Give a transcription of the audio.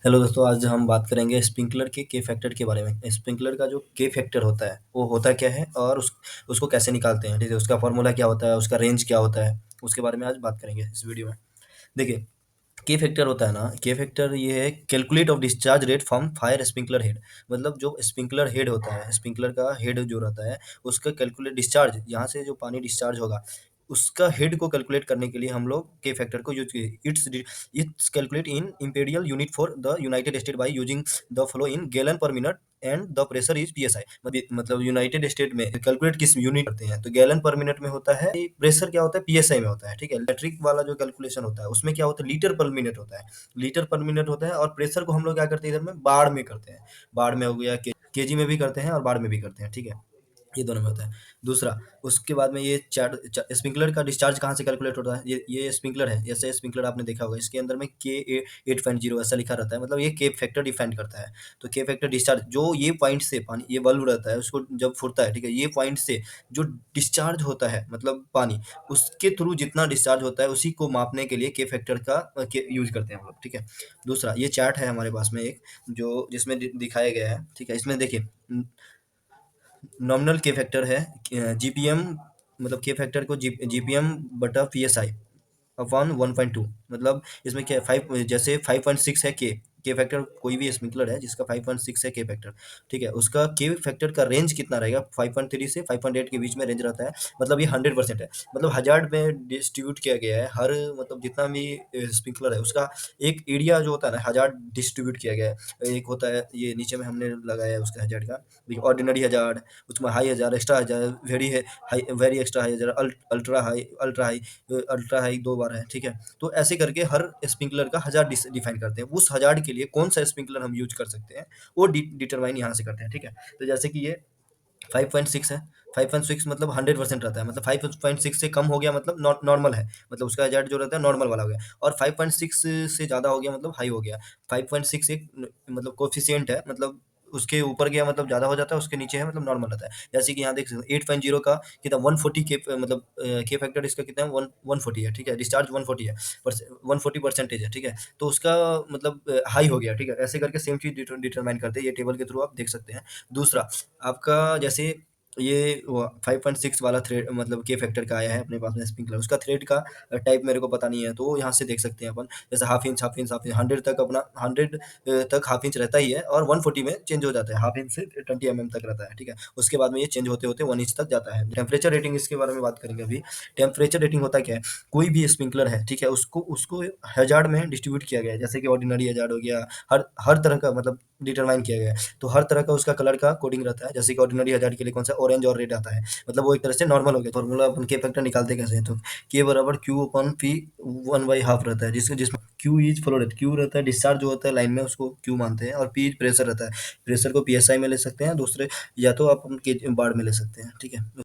Hello दोस्तों, आज हम बात करेंगे स्प्रिंकलर के फैक्टर के बारे में। स्प्रिंकलर का जो के फैक्टर होता है वो होता क्या है और उसको कैसे निकालते हैं, ठीक है। उसका फॉर्मूला क्या होता है, उसका रेंज क्या होता है, उसके बारे में आज बात करेंगे इस वीडियो में। देखिए, के फैक्टर होता है ना, के फैक्टर ये है calculate of discharge rate from fire sprinkler head. मतलब जो स्प्रिंकलर हेड होता है, स्प्रिंकलर का हेड जो रहता है, उसका कैलकुलेट डिस्चार्ज, यहाँ से जो पानी डिस्चार्ज होगा उसका हेड को कैलकुलेट करने के लिए हम लोग के फैक्टर को यूज किए। It's calculate in imperial unit for the United state by using the flow in gallon पर minute and the pressure is PSI. मतलब यूनाइटेड स्टेट में कैलकुलेट किस यूनिट करते हैं तो गैलन पर मिनट में होता है, प्रेशर क्या होता है पीएसआई में होता है, ठीक है। इलेक्ट्रिक वाला जो कैलकुलेशन होता है उसमें क्या होता है, लीटर पर मिनट होता है। लीटर पर मिनट होता है और प्रेशर को हम लोग क्या करते हैं, इधर में बाढ़ में करते हैं। बाढ़ में हो गया, केजी में भी करते हैं और बाढ़ में भी करते हैं, ठीक है। ये दोनों में होता है। दूसरा, उसके बाद में ये स्प्रिंकलर का डिस्चार्ज कहाँ से कैलकुलेट होता है, ये स्प्रिंकलर है, जैसे स्प्रिंकलर आपने देखा होगा, इसके अंदर में के 8.0 ऐसा लिखा रहता है, मतलब ये के फैक्टर डिफाइन करता है। तो के फैक्टर डिस्चार्ज जो ये पॉइंट से पानी, ये बल्ब रहता है उसको जब फुटता है, ठीक है, ये पॉइंट से जो डिस्चार्ज होता है मतलब पानी, उसके थ्रू जितना डिस्चार्ज होता है उसी को मापने के लिए के फैक्टर का के यूज करते हैं हम लोग, ठीक है। दूसरा, ये चार्ट है हमारे पास में एक, जो जिसमें दिखाया गया है, ठीक है। इसमें देखिए, नॉमिनल के फैक्टर है जीपीएम, मतलब के फैक्टर को जीपीएम बटा पीएसआई अपॉन 1.2। मतलब इसमें क्या है, 5, जैसे 5.6 है के फैक्टर, कोई भी स्प्रिंकलर है जिसका 5.6 है के फैक्टर, ठीक है, उसका के फैक्टर का रेंज कितना रहेगा, 5.3 से 5.8 के बीच में रेंज रहता है। मतलब ये 100% है, मतलब हजार्ड में डिस्ट्रीब्यूट किया गया है हर, मतलब जितना भी स्प्रिंकलर है उसका एक एरिया जो होता है ना, हजार्ड डिस्ट्रीब्यूट किया गया है। एक होता है ये नीचे में हमने लगाया है उसका हजार्ड का, ऑर्डिनरी हजार्ड, उसमें हाई हजार, एक्स्ट्रा हजार, वेरी है, हाई, वेरी एक्स्ट्रा हाई हजार, अल्ट्रा हाई, अल्ट्रा हाई दो बार है, ठीक है। तो ऐसे करके हर स्प्रिंकलर का हजार डिफाइन करते हैं। उस हजार के लिए कौन सा स्प्रिंकलर हम यूज कर सकते हैं वो डिटरमाइन यहाँ से करते हैं, ठीक है। तो जैसे कि ये 5.6 है, 5.6 मतलब 100% रहता है, मतलब 5.6 से कम हो गया मतलब नॉर्मल है, मतलब उसका एजेड जो रहता है नॉर्मल वाला हो गया, और 5.6 से ज़्यादा हो गया मतलब हाई हो गया। 5.6 एक मतलब कोफिशियंट है, मतलब उसके ऊपर गया मतलब ज़्यादा हो जाता है, उसके नीचे है मतलब नॉर्मल रहता है। जैसे कि यहाँ देख सकते हैं 8.0 का कितना 140 के, मतलब के फैक्टर इसका कितना है, 140 है, ठीक है। डिस्चार्ज 140 है, 140% है, ठीक है। तो उसका मतलब हाई हो गया, ठीक है। ऐसे करके सेम चीज़ डिटरमाइन करते हैं, ये टेबल के थ्रू आप देख सकते हैं। दूसरा, आपका जैसे ये 5.6 वाला थ्रेड, मतलब के फैक्टर का आया है अपने पास में स्प्रिंकलर, उसका थ्रेड का टाइप मेरे को पता नहीं है, तो यहाँ से देख सकते हैं अपन। जैसे half inch, half inch, half inch, 100 तक, अपना 100 तक हाफ इंच रहता ही है, और 140 में चेंज हो जाता है, हाफ इंच से 20 mm तक रहता है, ठीक है। उसके बाद में ये चेंज होते होते 1 इंच तक जाता है। टेम्परेचर रेटिंग, इसके बारे में बात करेंगे अभी। टेम्परेचर रेटिंग होता क्या है, कोई भी स्प्रिंकलर है, ठीक है, उसको उसको हैजार्ड में डिस्ट्रीब्यूट किया गया है, जैसे कि ऑर्डिनरी हैजार्ड हो गया, हर तरह का मतलब डिटरमाइन किया गया है। तो हर तरह का उसका कलर का कोडिंग रहता है, जैसे कि ऑर्डिनरी हज़ार के लिए कौन सा ऑरेंज और रेड आता है, मतलब वो एक तरह से नॉर्मल हो गया। फॉर्मूला अपन के फैक्टर निकालते कैसे हैं, तो के बराबर क्यू अपन पी 1/2 रहता है, जिसमें Q is flow rate, Q रहता है डिस्चार्ज जो होता है लाइन में, उसको क्यू मानते हैं, और पी इज प्रेशर रहता है, प्रेशर को पीएसआई में ले सकते हैं, दूसरे या तो आप के बार में ले सकते हैं, ठीक है।